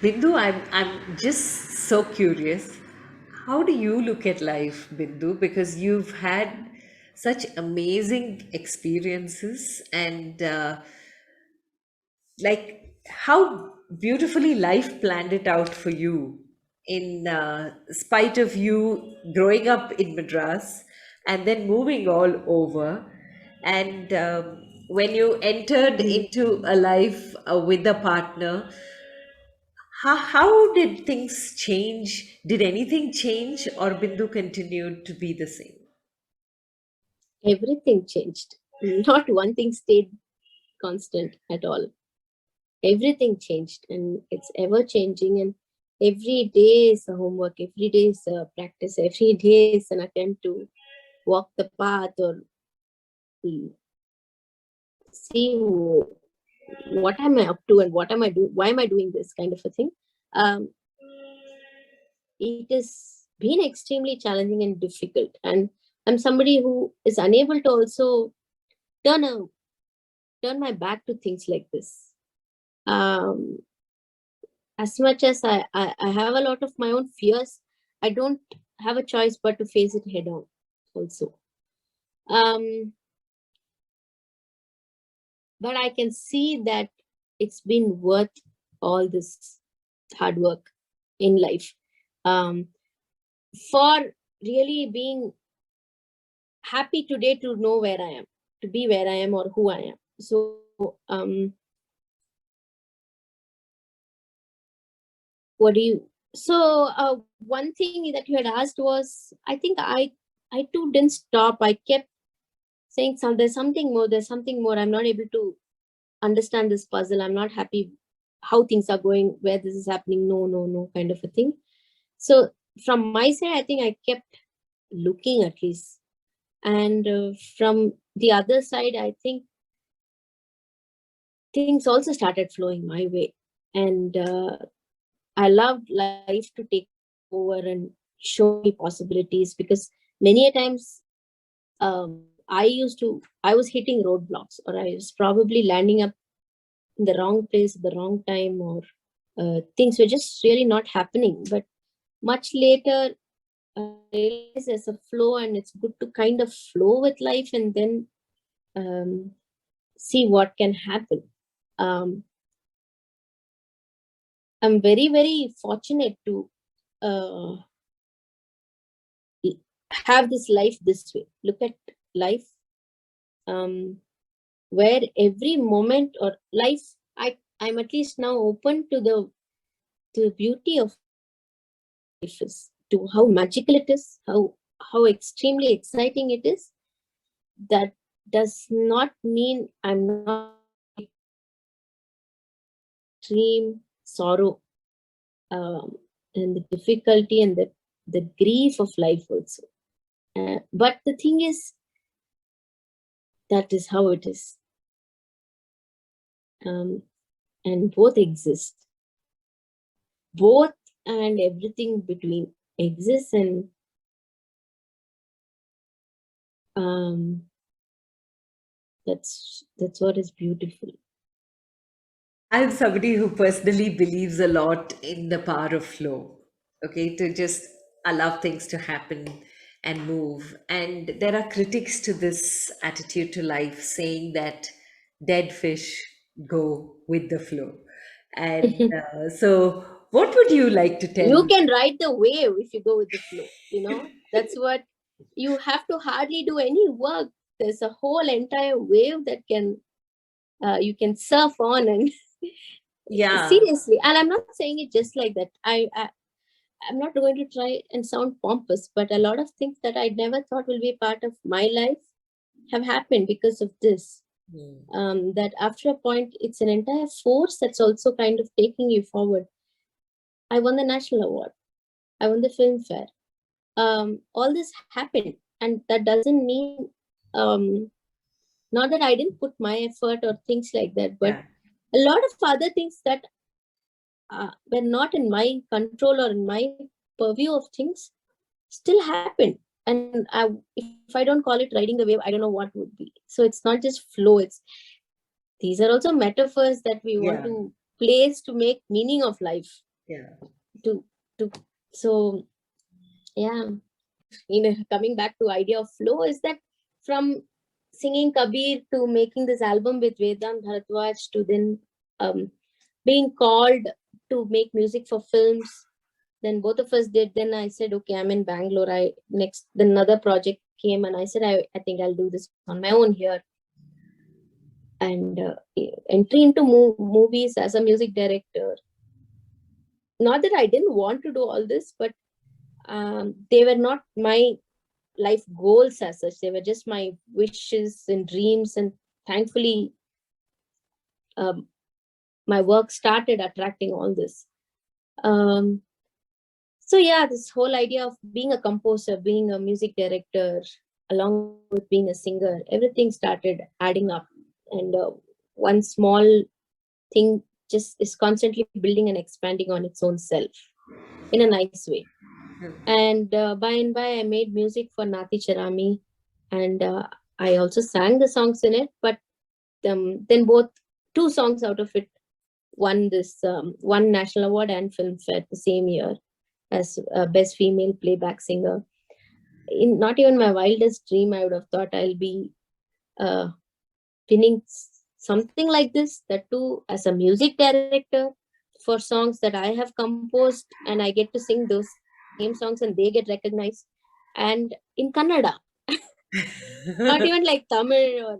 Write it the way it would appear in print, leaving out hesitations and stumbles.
Bindhu, I'm just so curious. How do you look at life, Bindhu? Because you've had such amazing experiences and like how beautifully life planned it out for you in spite of you growing up in Madras and then moving all over. And when you entered Mm. into a life with a partner, how did things change? Did anything change, or Bindu continued to be the same? Everything changed. Not one thing stayed constant at all. Everything changed, and it's ever changing. And every day is a homework. Every day is a practice. Every day is an attempt to walk the path or see what am I up to and what am I doing? Why am I doing this kind of a thing? Um, it has been extremely challenging and difficult. And I'm somebody who is unable to also turn a turn my back to things like this. Um, as much as I have a lot of my own fears, I don't have a choice but to face it head on also. Um, but I can see that it's been worth all this hard work in life. Um, for really being happy today to know where I am, to be where I am or who I am. So, what do you? So, one thing that you had asked was, I think I too didn't stop. I kept saying, some there's something more. There's something more. I'm not able to understand this puzzle. I'm not happy how things are going, where this is happening. No, no, no, kind of a thing. So, from my side, I think I kept looking at least. And from the other side, I think things also started flowing my way. And I loved life to take over and show me possibilities, because many a times I was hitting roadblocks, or I was probably landing up in the wrong place at the wrong time, or things were just really not happening. But much later, I realized there's a flow, and it's good to kind of flow with life and then um, see what can happen. Um, I'm very, very fortunate to uh, have this life this way. Look at life, um, where every moment or life, I'm at least now open to the beauty of life is, to how magical it is, how extremely exciting it is. That does not mean I'm not extreme sorrow, and the difficulty and the grief of life also. But the thing is, that is how it is. Um, and both exist. Both and everything between exists, and um, that's what is beautiful. I'm somebody who personally believes a lot in the power of flow, okay, to just allow things to happen and move. And there are critics to this attitude to life saying that dead fish go with the flow. And so, what would you like to tell? You can ride the wave if you go with the flow. That's what you have to hardly do any work. There's a whole entire wave that can you can surf on, and Yeah, seriously. And I'm not saying it just like that. I'm not going to try and sound pompous, but a lot of things that I never thought will be part of my life have happened because of this. mm, That after a point, it's an entire force that's also kind of taking you forward. I won the national award. I won the Filmfare. All this happened, and that doesn't mean um, not that I didn't put my effort or things like that, but yeah. a lot of other things that were not in my control or in my purview of things still happen. And if I don't call it riding the wave, I don't know what would be. So it's not just flow. These are also metaphors that we want Yeah. to place to make meaning of life. Yeah. To so yeah, coming back to idea of flow is that from singing Kabir to making this album with Vedant Bharadwaj to then being called to make music for films. Then both of us did. Then I said, okay, I'm in Bangalore. Then another project came, and I said, I think I'll do this on my own here. And entry into movies as a music director. Not that I didn't want to do all this, but they were not my life goals as such. They were just my wishes and dreams. And thankfully, my work started attracting all this. So yeah, this whole idea of being a composer, being a music director, along with being a singer, everything started adding up. And one small thing just is constantly building and expanding on its own self in a nice way. And by and by, I made music for Nati Charami, and I also sang the songs in it. But then both 2 songs out of it won this one national award and Filmfare the same year as best female playback singer. In not even my wildest dream, I would have thought I'll be winning something like this. That too, as a music director for songs that I have composed, and I get to sing those same songs and they get recognized, and in Kannada. Not even like Tamil or